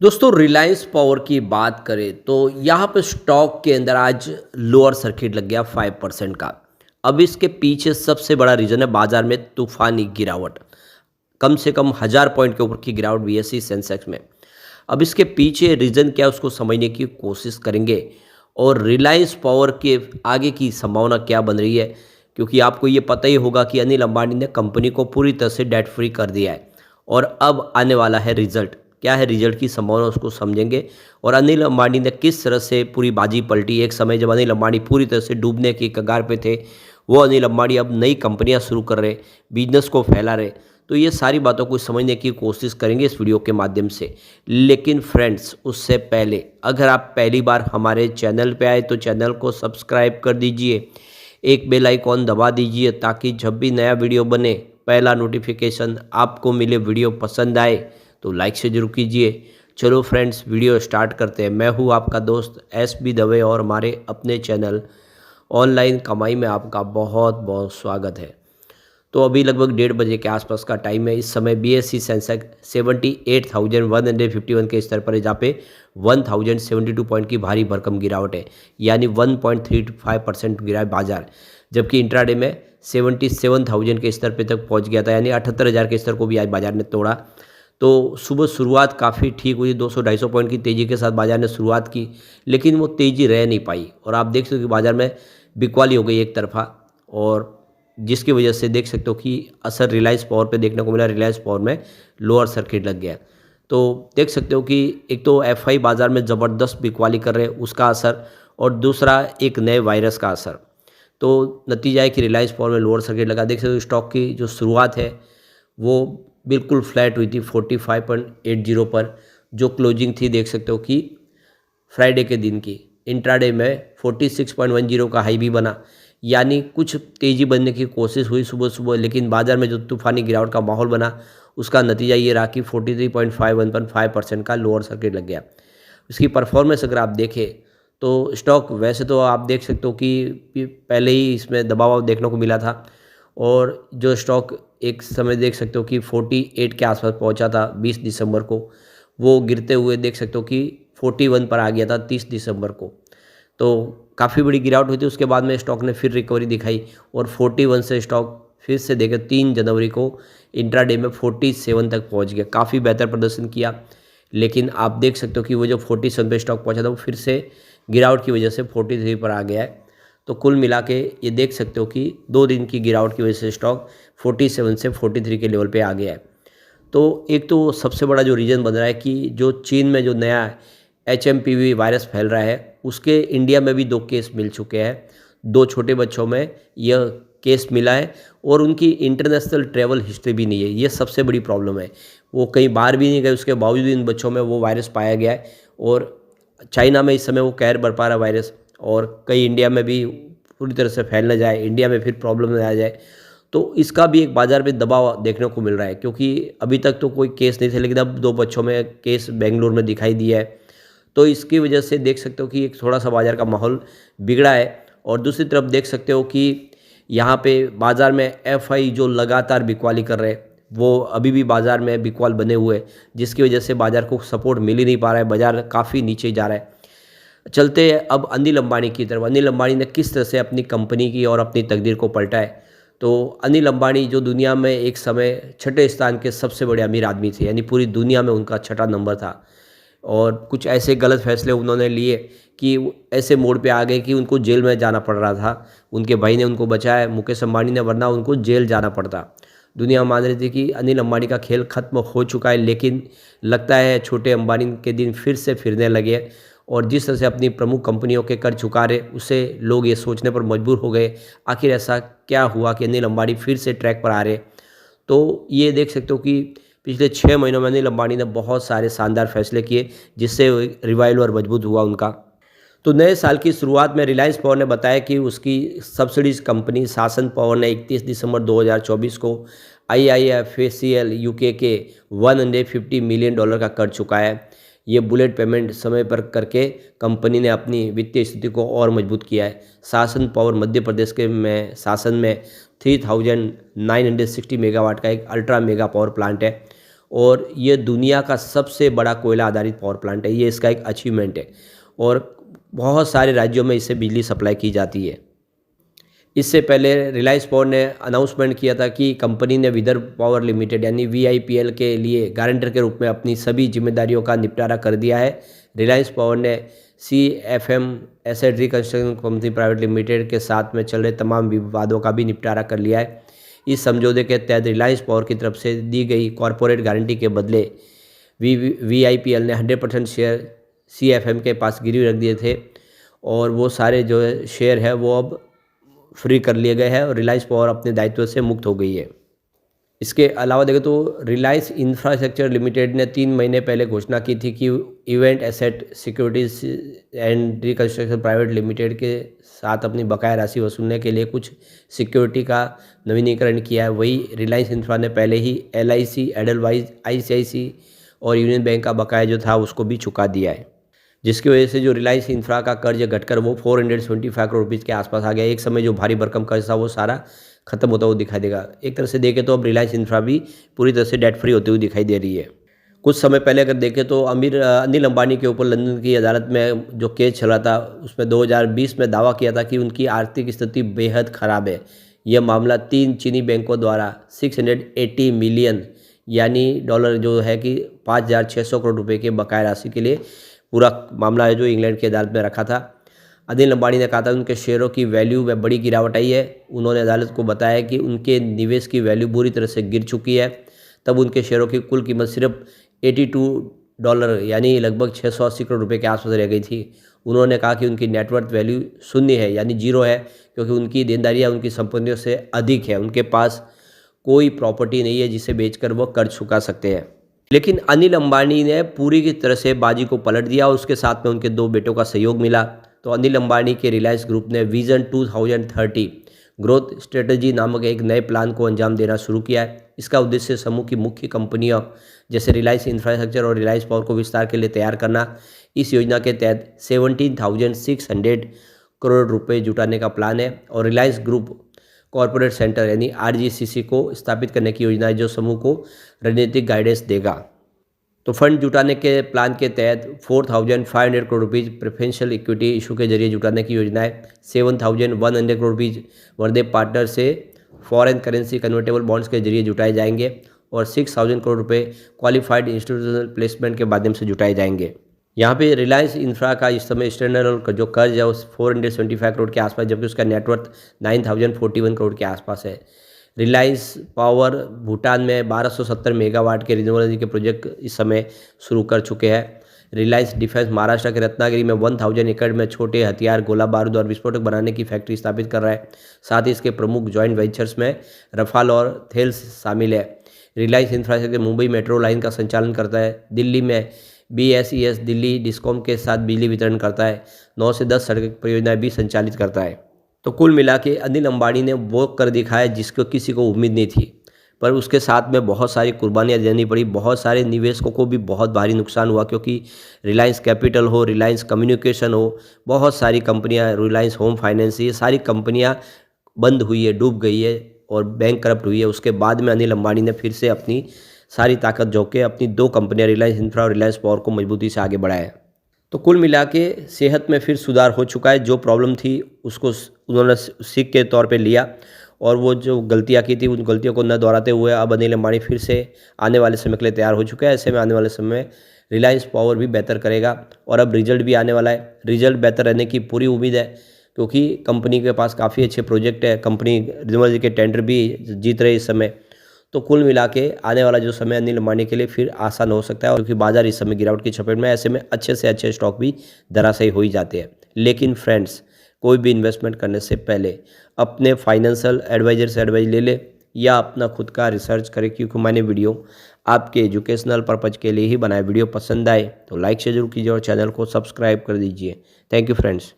दोस्तों रिलायंस पावर की बात करें तो यहाँ पे स्टॉक के अंदर आज लोअर सर्किट लग गया 5% का। अब इसके पीछे सबसे बड़ा रीज़न है बाजार में तूफानी गिरावट। कम से कम 1000 पॉइंट के ऊपर की गिरावट बीएसई सेंसेक्स में। अब इसके पीछे रीज़न क्या है उसको समझने की कोशिश करेंगे और रिलायंस पावर के आगे की संभावना क्या बन रही है, क्योंकि आपको ये पता ही होगा कि अनिल अंबानी ने कंपनी को पूरी तरह से डेट फ्री कर दिया है और अब आने वाला है रिजल्ट। क्या है रिजल्ट की संभावना उसको समझेंगे और अनिल अंबानी ने किस तरह से पूरी बाजी पलटी। एक समय जब अनिल अंबानी पूरी तरह से डूबने की कगार पे थे, वो अनिल अंबानी अब नई कंपनियां शुरू कर रहे, बिजनेस को फैला रहे। तो ये सारी बातों को समझने की कोशिश करेंगे इस वीडियो के माध्यम से। लेकिन फ्रेंड्स, उससे पहले अगर आप पहली बार हमारे चैनल पे आए तो चैनल को सब्सक्राइब कर दीजिए, एक बेल आइकॉन दबा दीजिए ताकि जब भी नया वीडियो बने पहला नोटिफिकेशन आपको मिले। वीडियो पसंद आए तो लाइक से जरूर कीजिए। चलो फ्रेंड्स, वीडियो स्टार्ट करते हैं। मैं हूँ आपका दोस्त एस बी दवे और हमारे अपने चैनल ऑनलाइन कमाई में आपका बहुत बहुत स्वागत है। तो अभी लगभग 1:30 बजे के आसपास का टाइम है। इस समय बीएसई सेंसेक्स 78,151 के स्तर पर है, जहाँ पे 1072 पॉइंट की भारी भरकम गिरावट है, यानी 1.35% गिरा है बाजार। जबकि इंट्राडे में 77,000 के स्तर पे तक पहुंच गया था, यानी 78,000 के स्तर को भी आज बाजार ने तोड़ा। तो सुबह शुरुआत काफ़ी ठीक हुई, 200-250 पॉइंट की तेज़ी के साथ बाजार ने शुरुआत की, लेकिन वो तेज़ी रह नहीं पाई और आप देख सकते हो कि बाजार में बिकवाली हो गई एक तरफा, और जिसकी वजह से देख सकते हो कि असर रिलायंस पावर पे देखने को मिला। रिलायंस पावर में लोअर सर्किट लग गया। तो देख सकते हो कि एक तो एफआई बाजार में ज़बरदस्त बिकवाली कर रहे हैं, उसका असर, और दूसरा एक नए वायरस का असर। तो नतीजा है कि रिलायंस पावर में लोअर सर्किट लगा। देख सकते हो स्टॉक की जो शुरुआत है वो बिल्कुल फ्लैट हुई थी 45.80 पर। जो क्लोजिंग थी देख सकते हो कि फ्राइडे के दिन की, इंट्राडे में 46.10 का हाई भी बना, यानी कुछ तेज़ी बनने की कोशिश हुई सुबह सुबह। लेकिन बाजार में जो तूफानी गिरावट का माहौल बना उसका नतीजा ये रहा कि 43.51% का लोअर सर्किट लग गया। इसकी परफॉर्मेंस अगर आप देखें तो स्टॉक, वैसे तो आप देख सकते हो कि पहले ही इसमें दबाव देखने को मिला था, और जो स्टॉक एक समय देख सकते हो कि 48 के आसपास पहुंचा था 20 दिसंबर को, वो गिरते हुए देख सकते हो कि 41 पर आ गया था 30 दिसंबर को। तो काफ़ी बड़ी गिरावट हुई थी। उसके बाद में स्टॉक ने फिर रिकवरी दिखाई और 41 से स्टॉक फिर से देखें 3 जनवरी को इंट्राडे में 47 तक पहुंच गया। काफ़ी बेहतर प्रदर्शन किया, लेकिन आप देख सकते हो कि वो जो 47 पे स्टॉक पहुंचा था वो फिर से गिरावट की वजह से 43 पर आ गया है। तो कुल मिला के ये देख सकते हो कि 2 दिन की गिरावट की वजह से स्टॉक 47 से 43 के लेवल पे आ गया है। तो एक तो सबसे बड़ा जो रीज़न बन रहा है कि जो चीन में जो नया एचएमपीवी वायरस फैल रहा है, उसके इंडिया में भी 2 केस मिल चुके हैं। 2 छोटे बच्चों में यह केस मिला है और उनकी इंटरनेशनल ट्रैवल हिस्ट्री भी नहीं है। ये सबसे बड़ी प्रॉब्लम है। वो कहीं बाहर भी नहीं गए, उसके बावजूद इन बच्चों में वो वायरस पाया गया है। और चाइना में इस समय वो कहर बरपा रहा वायरस, और कहीं इंडिया में भी पूरी तरह से फैल ना जाए, इंडिया में फिर प्रॉब्लम ना आ जाए। तो इसका भी एक बाज़ार में दबाव देखने को मिल रहा है, क्योंकि अभी तक तो कोई केस नहीं थे, लेकिन अब 2 बच्चों में केस बेंगलुरु में दिखाई दिया है। तो इसकी वजह से देख सकते हो कि एक थोड़ा सा बाज़ार का माहौल बिगड़ा है। और दूसरी तरफ देख सकते हो कि यहाँ पे बाज़ार में एफआई जो लगातार बिकवाली कर रहे हैं, वो अभी भी बाज़ार में बिकवाल बने हुए हैं, जिसकी वजह से बाज़ार को सपोर्ट मिल ही नहीं पा रहा है। बाज़ार काफ़ी नीचे जा रहा है। चलते हैं अब अनिल अंबानी की तरफ। अनिल अंबानी ने किस तरह से अपनी कंपनी की और अपनी तकदीर को पलटा है। तो अनिल अंबानी जो दुनिया में एक समय छठे स्थान के सबसे बड़े अमीर आदमी थे, यानी पूरी दुनिया में उनका छठा नंबर था, और कुछ ऐसे गलत फैसले उन्होंने लिए कि ऐसे मोड़ पे आ गए कि उनको जेल में जाना पड़ रहा था। उनके भाई ने उनको बचाया, मुकेश अंबानी ने, वरना उनको जेल जाना पड़ता। दुनिया मान रही थी कि अनिल अंबानी का खेल खत्म हो चुका है, लेकिन लगता है छोटे अंबानी के दिन फिर से फिरने लगे। और जिस तरह से अपनी प्रमुख कंपनियों के कर चुका रहे, उससे लोग ये सोचने पर मजबूर हो गए आखिर ऐसा क्या हुआ कि अनिल अंबानी फिर से ट्रैक पर आ रहे। तो ये देख सकते हो कि पिछले 6 महीनों में अनिल अंबानी ने बहुत सारे शानदार फैसले किए, जिससे रिवाइवल और मजबूत हुआ उनका। तो नए साल की शुरुआत में रिलायंस पावर ने बताया कि उसकी सब्सिडीज कंपनी शासन पावर ने 31 दिसंबर 2024 को IIFACL यूके के $150 मिलियन का कर चुका है। ये बुलेट पेमेंट समय पर करके कंपनी ने अपनी वित्तीय स्थिति को और मजबूत किया है। शासन पावर मध्य प्रदेश के में शासन में 3960 मेगावाट का एक अल्ट्रा मेगा पावर प्लांट है, और ये दुनिया का सबसे बड़ा कोयला आधारित पावर प्लांट है। ये इसका एक अचीवमेंट है और बहुत सारे राज्यों में इससे बिजली सप्लाई की जाती है। इससे पहले रिलायंस पावर ने अनाउंसमेंट किया था कि कंपनी ने विदर्भ पावर लिमिटेड यानी VIPL के लिए गारंटर के रूप में अपनी सभी जिम्मेदारियों का निपटारा कर दिया है। रिलायंस पावर ने CFM asset reconstruction company private limited के साथ में चल रहे तमाम विवादों का भी निपटारा कर लिया है। इस समझौते के तहत रिलायंस पावर की तरफ से दी गई कॉरपोरेट गारंटी के बदले VIPL ने 100% शेयर CFM के पास गिरवी रख दिए थे और वो सारे जो शेयर है वो अब फ्री कर लिए गए हैं और रिलायंस पावर अपने दायित्व से मुक्त हो गई है। इसके अलावा देखें तो रिलायंस इंफ्रास्ट्रक्चर लिमिटेड ने 3 महीने पहले घोषणा की थी कि event asset securities and reconstruction private limited के साथ अपनी बकाया राशि वसूलने के लिए कुछ सिक्योरिटी का नवीनीकरण किया है। वही रिलायंस इंफ्रा ने पहले ही LIC, एडलवाइज, ICICI और यूनियन बैंक का बकाया जो था उसको भी चुका दिया है, जिसकी वजह से जो रिलायंस इंफ्रा का कर्ज घटकर वो 475 करोड़ रुपीज़ के आसपास आ गया। एक समय जो भारी भरकम कर्ज था वो सारा खत्म होता हुआ दिखाई देगा। एक तरह से देखें तो अब रिलायंस इंफ्रा भी पूरी तरह से डेट फ्री होती हुई दिखाई दे रही है। कुछ समय पहले अगर देखें तो अनिल अंबानी के ऊपर लंदन की अदालत में जो केस चला था उसमें 2020 में दावा किया था कि उनकी आर्थिक स्थिति बेहद ख़राब है। यह मामला 3 चीनी बैंकों द्वारा 680 मिलियन यानी डॉलर जो है कि 5,600 करोड़ रुपये के बकाया राशि के लिए पूरा मामला है जो इंग्लैंड की अदालत में रखा था। अनिल अंबानी ने कहा था उनके शेयरों की वैल्यू में बड़ी गिरावट आई है। उन्होंने अदालत को बताया कि उनके निवेश की वैल्यू बुरी तरह से गिर चुकी है। तब उनके शेयरों की कुल कीमत सिर्फ $82 यानी लगभग 680 करोड़ रुपए के आसपास रह गई थी। उन्होंने कहा कि उनकी नेटवर्थ वैल्यू शून्य है यानी जीरो है, क्योंकि उनकी देनदारियाँ उनकी संपत्तियों से अधिक है। उनके पास कोई प्रॉपर्टी नहीं है जिसे बेचकर वो कर्ज चुका सकते हैं। लेकिन अनिल अंबानी ने पूरी की तरह से बाजी को पलट दिया और उसके साथ में उनके 2 बेटों का सहयोग मिला। तो अनिल अंबानी के रिलायंस ग्रुप ने विजन 2030 ग्रोथ स्ट्रेटजी नामक एक नए प्लान को अंजाम देना शुरू किया है। इसका उद्देश्य समूह की मुख्य कंपनियों जैसे रिलायंस इंफ्रास्ट्रक्चर और रिलायंस पावर को विस्तार के लिए तैयार करना। इस योजना के तहत 17,600 करोड़ रुपए जुटाने का प्लान है और रिलायंस ग्रुप कॉरपोरेट सेंटर यानी RGCC को स्थापित करने की योजना है जो समूह को रणनीतिक गाइडेंस देगा। तो फंड जुटाने के प्लान के तहत 4,500 crore rupees preferential equity issue के जरिए जुटाने की योजना है। 7,100 करोड़ रुपीज़ वर्दे पार्टनर से फॉरेन करेंसी कन्वर्टेबल बॉन्ड्स के जरिए जुटाए जाएंगे और 6,000 करोड़ रुपए क्वालिफाइड इंस्टीट्यूशनल प्लेसमेंट के माध्यम से जुटाए जाएंगे। यहाँ पे रिलायंस इंफ्रा का इस समय एक्सटर्नल जो कर्ज है उस 475 करोड़ के आसपास, जबकि उसका नेटवर्थ 9,041 करोड़ के आसपास है। रिलायंस पावर भूटान में 1270 मेगावाट के रिन्यूएबल एनर्जी के प्रोजेक्ट इस समय शुरू कर चुके हैं। रिलायंस डिफेंस महाराष्ट्र के रत्नागिरी में 1000 एकड़ में छोटे हथियार, गोला बारूद और विस्फोटक बनाने की फैक्ट्री स्थापित कर रहा है। साथ ही इसके प्रमुख जॉइंट वेंचर्स में रफाल और थेल्स शामिल है। Reliance infrastructure Mumbai metro line का संचालन करता है। दिल्ली में BSES दिल्ली डिस्कॉम के साथ बिजली वितरण करता है। 9 से 10 सड़क परियोजनाएं भी संचालित करता है। तो कुल मिला के अनिल अंबानी ने वो कर दिखाया जिसको किसी को उम्मीद नहीं थी, पर उसके साथ में बहुत सारी कुर्बानियाँ देनी पड़ी। बहुत सारे निवेशकों को भी बहुत भारी नुकसान हुआ, क्योंकि रिलायंस कैपिटल हो, रिलायंस कम्युनिकेशन हो, बहुत सारी कंपनियाँ, रिलायंस होम फाइनेंस, ये सारी कंपनियाँ बंद हुई है, डूब गई है और बैंक करप्ट हुई है। उसके बाद में अनिल अंबानी ने फिर से अपनी सारी ताकत झोंक के अपनी 2 कंपनियाँ रिलायंस इंफ्रा और रिलायंस पावर को मजबूती से आगे बढ़ाया। तो कुल मिला के सेहत में फिर सुधार हो चुका है। जो प्रॉब्लम थी उसको उन्होंने सीख के तौर पे लिया और वो जो गलतियाँ की थी उन गलतियों को न दोहराते हुए अब अनिल अंबानी फिर से आने वाले समय के लिए तैयार हो चुका है। ऐसे में आने वाले समय में रिलायंस पावर भी बेहतर करेगा और अब रिजल्ट भी आने वाला है। रिजल्ट बेहतर रहने की पूरी उम्मीद है, क्योंकि कंपनी के पास काफ़ी अच्छे प्रोजेक्ट है। कंपनी रिन्यूएबल एनर्जी के टेंडर भी जीत रहे इस समय। तो कुल मिला के आने वाला जो समय अनिल अंबानी के लिए फिर आसान हो सकता है, और क्योंकि बाजार इस समय गिरावट की चपेट में, ऐसे में अच्छे से अच्छे स्टॉक भी धराशायी हो ही जाते हैं। लेकिन फ्रेंड्स, कोई भी इन्वेस्टमेंट करने से पहले अपने फाइनेंशियल एडवाइजर से एडवाइस ले ले या अपना खुद का रिसर्च करें, क्योंकि मैंने वीडियो आपके एजुकेशनल पर्पज़ के लिए ही बनाया। वीडियो पसंद आए तो लाइक शेयर जरूर कीजिए और चैनल को सब्सक्राइब कर दीजिए। Thank you friends.